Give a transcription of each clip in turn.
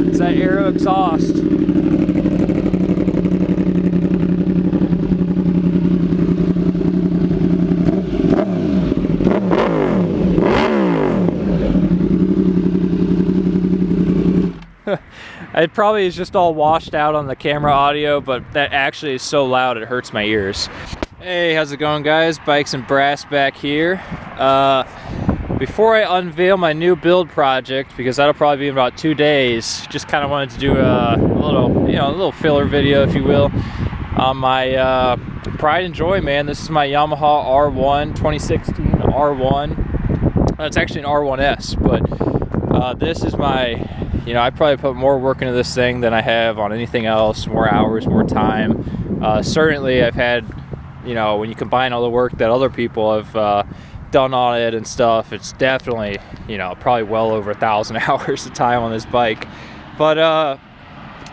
It's that aero exhaust. It probably is just all washed out on the camera audio, but that actually is so loud it hurts my ears. Hey, how's it going, guys? Bikes and Brass back here. Before I unveil my new build project, because that'll probably be in about 2 days, just kind of wanted to do a little filler video, if you will, on my pride and joy, man. This is my Yamaha R1 2016 R1. It's actually an R1S, but this is my, I probably put more work into this thing than I have on anything else, more hours, more time. Certainly I've had, when you combine all the work that other people have done on it and stuff, it's definitely, probably well over 1,000 hours of time on this bike. But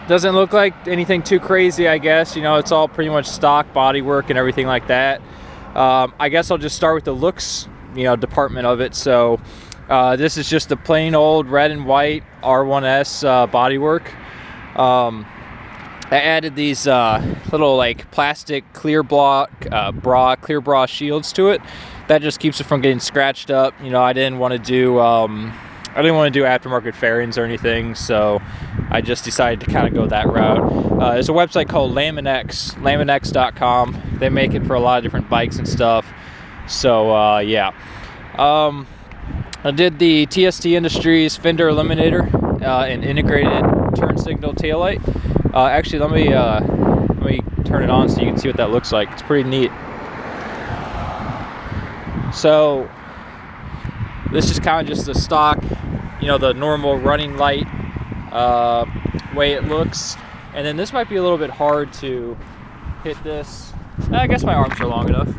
doesn't look like anything too crazy, I guess. It's all pretty much stock bodywork and everything like that. I guess I'll just start with the looks, department of it. So this is just the plain old red and white R1S bodywork. I added these little like plastic clear bra shields to it. That just keeps it from getting scratched up. I didn't want to do aftermarket fairings or anything, so I just decided to kind of go that route. There's a website called laminex.com. They make it for a lot of different bikes and stuff. So yeah. I did the TST Industries fender eliminator and integrated turn signal taillight. Actually, let me turn it on so you can see what that looks like. It's pretty neat. So this is kind of just the stock, the normal running light way it looks. And then this might be a little bit hard to hit this. I guess my arms are long enough.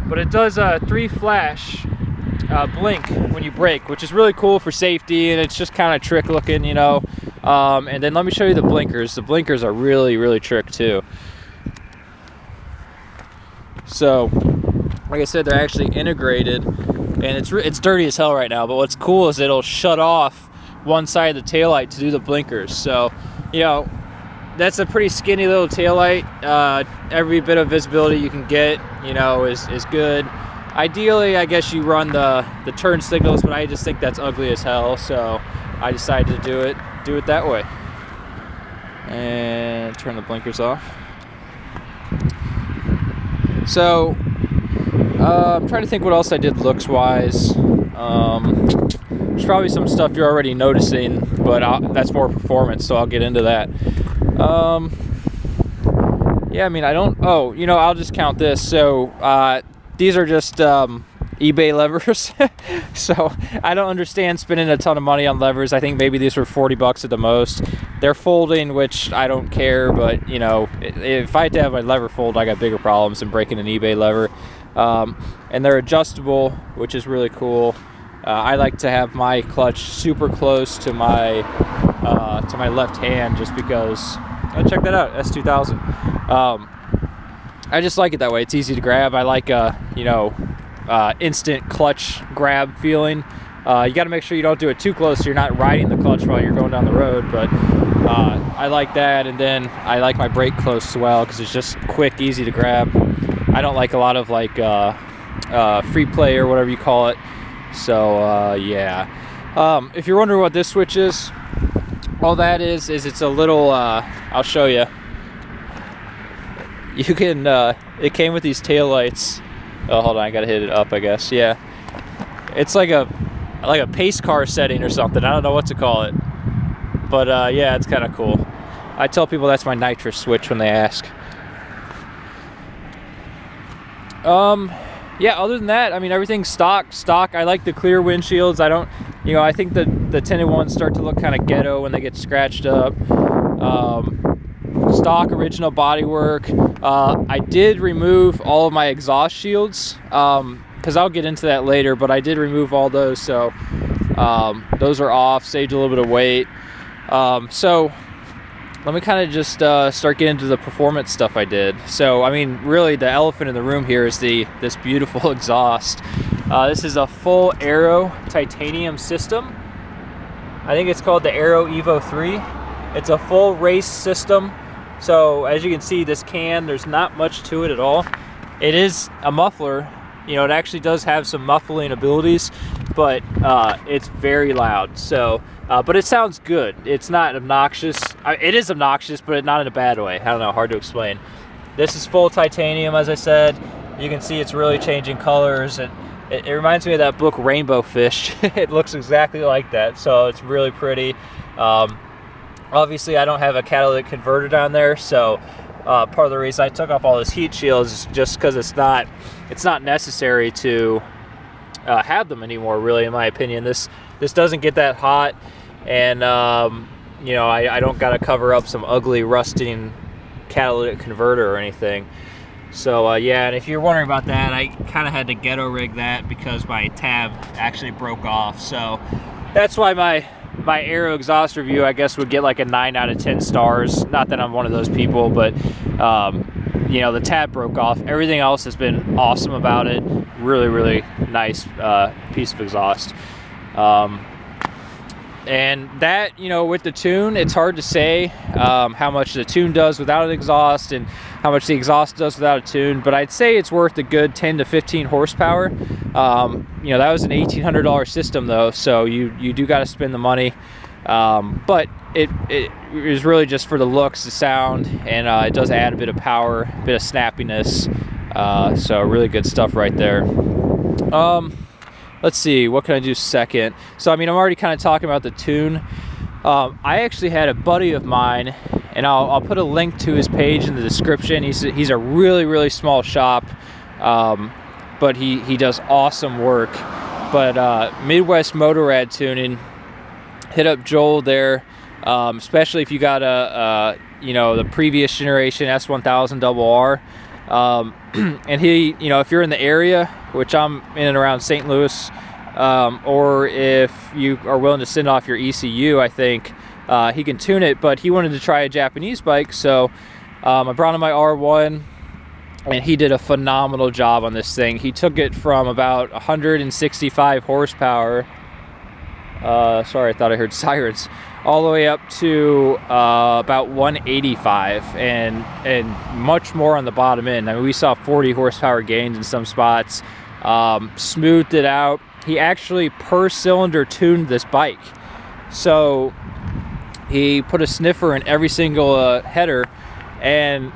But it does a 3 flash blink when you brake, which is really cool for safety, and it's just kind of trick looking, and then let me show you the blinkers. The blinkers are really, really trick too. So like I said, they're actually integrated, and it's dirty as hell right now, but what's cool is it'll shut off one side of the taillight to do the blinkers. So that's a pretty skinny little taillight. Every bit of visibility you can get, is good. Ideally, I guess you run the turn signals, but I just think that's ugly as hell, so I decided to do it that way. And turn the blinkers off. So I'm trying to think what else I did looks-wise. There's probably some stuff you're already noticing, but that's more performance, so I'll get into that. Yeah, I mean, I'll just count this. So these are just eBay levers. So I don't understand spending a ton of money on levers. I think maybe these were $40 at the most. They're folding, which I don't care, but if I had to have my lever fold, I got bigger problems than breaking an eBay lever. And they're adjustable, which is really cool. I like to have my clutch super close to my left hand, just because. Check that out, S2000. I just like it that way. It's easy to grab. I like instant clutch grab feeling. You got to make sure you don't do it too close so you're not riding the clutch while you're going down the road, but I like that. And then I like my brake close as well, because it's just quick, easy to grab. I don't like a lot of free play or whatever you call it. So yeah. If you're wondering what this switch is, all that is it's a little, I'll show you. You can, it came with these tail lights. Oh, hold on, I gotta hit it up, I guess. Yeah. It's like a pace car setting or something. I don't know what to call it. But yeah, it's kind of cool. I tell people that's my nitrous switch when they ask. Yeah, other than that, I mean, everything's stock. I like the clear windshields. I don't, I think the tinted ones start to look kind of ghetto when they get scratched up. Stock original bodywork. I did remove all of my exhaust shields, because I'll get into that later, but I did remove all those, so those are off, saved a little bit of weight. So let me kind of just start getting into the performance stuff I did. So, I mean, really the elephant in the room here is this beautiful exhaust. This is a full Aero titanium system. I think it's called the Aero Evo 3. It's a full race system. So as you can see, this can, there's not much to it at all. It is a muffler. You know, it actually does have some muffling abilities, but it's very loud. So, but it sounds good. It's not obnoxious. It is obnoxious, but not in a bad way. I don't know, hard to explain. This is full titanium, as I said. You can see it's really changing colors. It reminds me of that book Rainbow Fish. It looks exactly like that, so it's really pretty. Obviously, I don't have a catalytic converter down there, so part of the reason I took off all those heat shields is just because it's not necessary to have them anymore, really, in my opinion. This doesn't get that hot, and you know, I don't got to cover up some ugly rusting catalytic converter or anything. So yeah, and if you're wondering about that, I kind of had to ghetto rig that because my tab actually broke off. So that's why my Aero exhaust review, I guess, would get like a 9 out of 10 stars. Not that I'm one of those people, but you know, the tab broke off. Everything else has been awesome about it. Really, really nice piece of exhaust. And that, you know, with the tune, it's hard to say how much the tune does without an exhaust and how much the exhaust does without a tune, but I'd say it's worth a good 10 to 15 horsepower. You know, that was an $1,800 system though, so you do got to spend the money. But it is really just for the looks, the sound, and it does add a bit of power, a bit of snappiness. So really good stuff right there. Let's see, what can I do second? So, I mean, I'm already kind of talking about the tune. I actually had a buddy of mine, and I'll put a link to his page in the description. He's a really, really small shop, but he does awesome work. But Midwest Motorrad Tuning, hit up Joel there, especially if you got you know, the previous generation S1000 RR. And he, you know, if you're in the area, which I'm in and around St. Louis, or if you are willing to send off your ECU, I think he can tune it. But he wanted to try a Japanese bike, so I brought him my R1, and he did a phenomenal job on this thing. He took it from about 165 horsepower, sorry, I thought I heard sirens, all the way up to about 185, and much more on the bottom end. I mean, we saw 40 horsepower gains in some spots. Smoothed it out. He actually per cylinder tuned this bike. So he put a sniffer in every single header and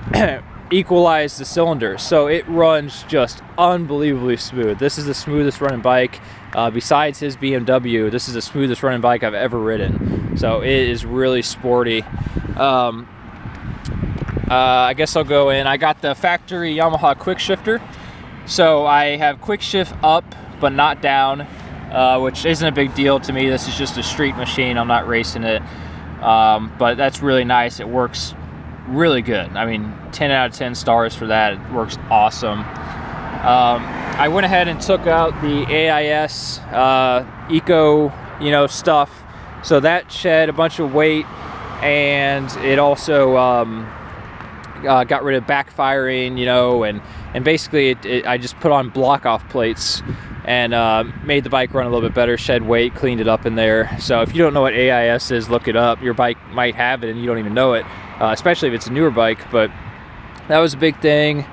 equalized the cylinders. So it runs just unbelievably smooth. This is the smoothest running bike. Besides his BMW, this is the smoothest running bike I've ever ridden. So it is really sporty. I guess I'll go in. I got the factory Yamaha quick shifter. So I have quick shift up, but not down, which isn't a big deal to me. This is just a street machine. I'm not racing it. But that's really nice. It works really good. I mean, 10 out of 10 stars for that. It works awesome. I went ahead and took out the AIS Eco, you know, stuff. So that shed a bunch of weight, and it also got rid of backfiring, you know, and basically I just put on block off plates and made the bike run a little bit better, shed weight, cleaned it up in there. So if you don't know what AIS is, look it up. Your bike might have it and you don't even know it, especially if it's a newer bike, but that was a big thing.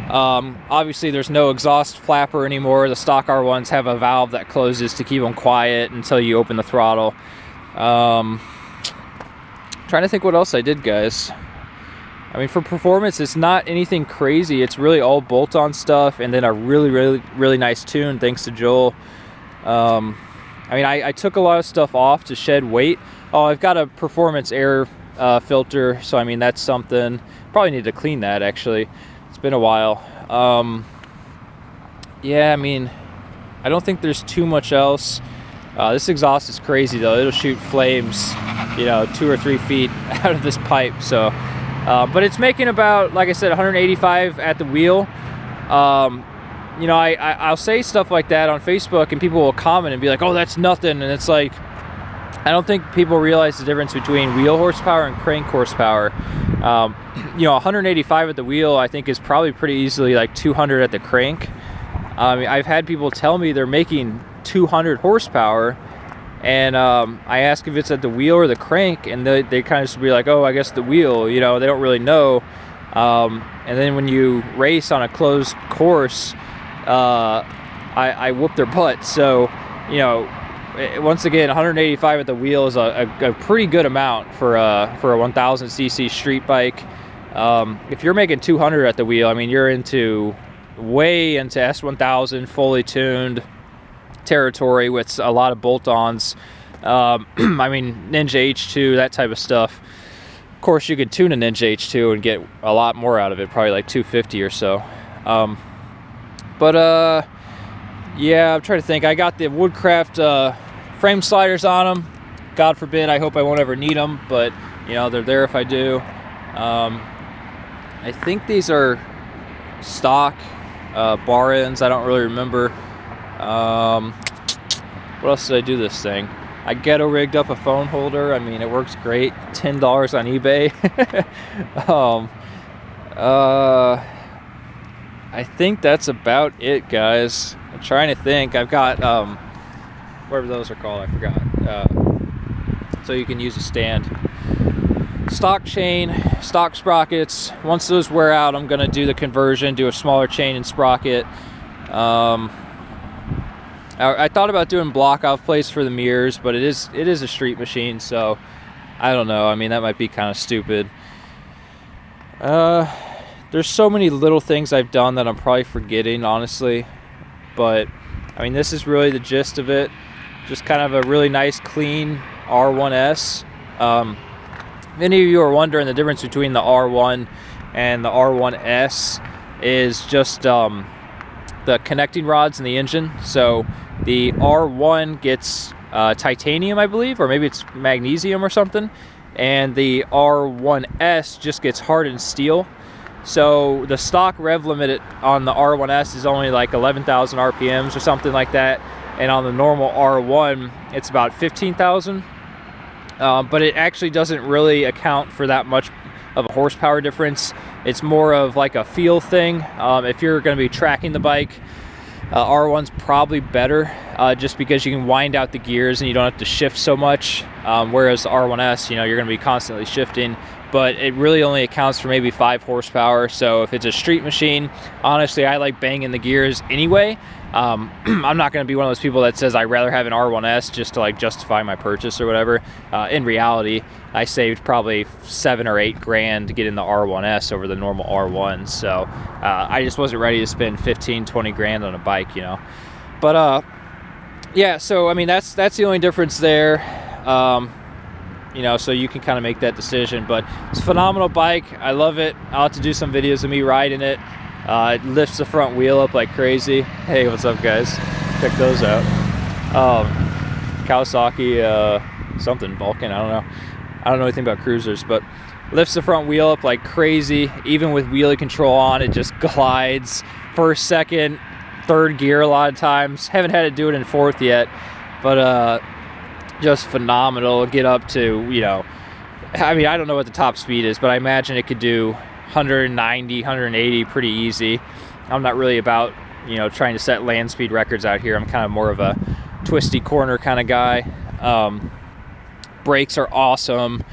Obviously there's no exhaust flapper anymore. The stock R1s have a valve that closes to keep them quiet until you open the throttle. Trying to think what else I did, guys. I mean, for performance, it's not anything crazy. It's really all bolt-on stuff, and then a really, really, really nice tune, thanks to Joel. I mean, I took a lot of stuff off to shed weight. Oh, I've got a performance air filter, so I mean, that's something. Probably need to clean that, actually. It's been a while. Yeah, I mean, I don't think there's too much else. This exhaust is crazy, though. It'll shoot flames, you know, 2 or 3 feet out of this pipe, so... but it's making about, like I said, 185 at the wheel. You know, I'll say stuff like that on Facebook, and people will comment and be like, oh, that's nothing. And it's like, I don't think people realize the difference between wheel horsepower and crank horsepower. You know, 185 at the wheel, I think, is probably pretty easily like 200 at the crank. I've had people tell me they're making 200 horsepower, and I ask if it's at the wheel or the crank, and they kind of just be like, oh, I guess the wheel, you know, they don't really know. And then when you race on a closed course, I whoop their butt. So, you know, once again, 185 at the wheel is a pretty good amount for a 1000cc street bike. If you're making 200 at the wheel, I mean, you're way into S1000 fully tuned territory with a lot of bolt-ons. I mean, Ninja H2, that type of stuff. Of course, you could tune a Ninja H2 and get a lot more out of it, probably like 250 or so. Yeah, I'm trying to think. I got the Woodcraft frame sliders on them. God forbid, I hope I won't ever need them, but you know, they're there if I do. I think these are stock bar ends. I don't really remember. What else did I do this thing? I ghetto rigged up a phone holder. I mean, it works great. $10 on eBay. I think that's about it, guys. I'm trying to think. I've got whatever those are called, I forgot. So you can use a stand. Stock chain, stock sprockets. Once those wear out, I'm gonna do the conversion, do a smaller chain and sprocket. I thought about doing block off plates for the mirrors, but it is a street machine, so I don't know. I mean, that might be kind of stupid. There's so many little things I've done that I'm probably forgetting, honestly. But I mean, this is really the gist of it. Just kind of a really nice, clean R1S. If any of you are wondering, the difference between the R1 and the R1S is just the connecting rods in the engine. So the R1 gets titanium, I believe, or maybe it's magnesium or something, and the R1S just gets hardened steel. So the stock rev limit on the R1S is only like 11,000 RPMs or something like that, and on the normal R1 it's about 15,000. But it actually doesn't really account for that much of a horsepower difference. It's more of like a feel thing. If you're going to be tracking the bike, R1's probably better, just because you can wind out the gears and you don't have to shift so much. Whereas the R1S, you know, you're going to be constantly shifting, but it really only accounts for maybe 5 horsepower. So if it's a street machine, honestly, I like banging the gears anyway. I'm not going to be one of those people that says I'd rather have an R1S just to like justify my purchase or whatever. In reality, I saved probably 7 or 8 grand to get in the R1S over the normal R1. So I just wasn't ready to spend 15, 20 grand on a bike, you know. But yeah, so I mean, that's the only difference there. You know, so you can kind of make that decision. But it's a phenomenal bike. I love it. I'll have to do some videos of me riding it. It lifts the front wheel up like crazy. Hey, what's up, guys? Check those out. Kawasaki something Vulcan, I don't know. I don't know anything about cruisers, but lifts the front wheel up like crazy. Even with wheelie control on, it just glides. First, second, third gear a lot of times. Haven't had to do it in fourth yet, but just phenomenal. Get up to, you know, I mean, I don't know what the top speed is, but I imagine it could do 190, 180 pretty easy. I'm not really about, you know, trying to set land speed records out here. I'm kind of more of a twisty corner kind of guy. Brakes are awesome.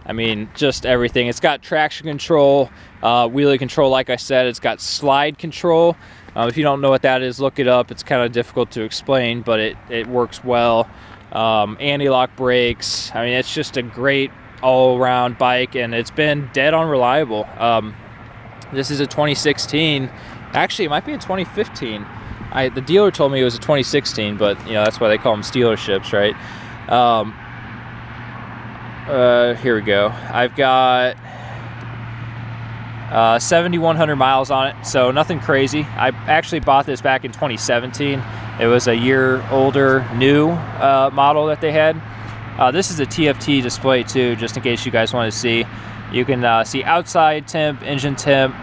I mean, just everything. It's got traction control, wheelie control, like I said. It's got slide control. If you don't know what that is, look it up. It's kind of difficult to explain, but it works well. Anti-lock brakes. I mean, it's just a great all-around bike, and it's been dead on reliable. This is a 2016. Actually, it might be a 2015. The dealer told me it was a 2016, but you know, that's why they call them dealerships, right? Here we go. I've got 7,100 miles on it, so nothing crazy. I actually bought this back in 2017. It was a year older, new model that they had. This is a TFT display too, just in case you guys want to see. You can see outside temp, engine temp.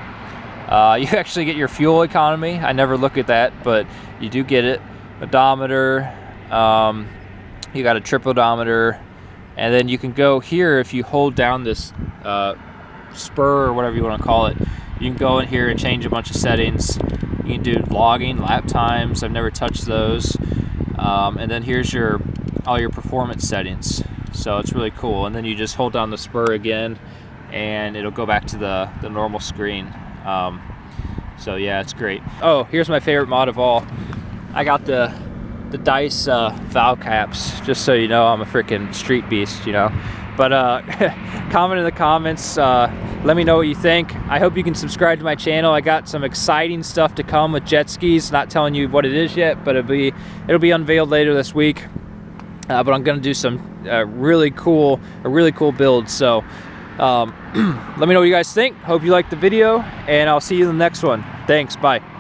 You actually get your fuel economy. I never look at that, but you do get it. Odometer. You got a trip odometer. And then you can go here if you hold down this spur or whatever you want to call it. You can go in here and change a bunch of settings. You can do logging, lap times. I've never touched those. And then here's all your performance settings. So it's really cool. And then you just hold down the spur again, and it'll go back to the normal screen. So yeah, it's great. Oh, here's my favorite mod of all. I got the dice valve caps, just so you know I'm a freaking street beast, you know. But comment in the comments, let me know what you think. I hope you can subscribe to my channel. I got some exciting stuff to come with jet skis. Not telling you what it is yet, but it'll be unveiled later this week. But I'm gonna do some really cool builds. So let me know what you guys think. Hope you liked the video, and I'll see you in the next one. Thanks, bye.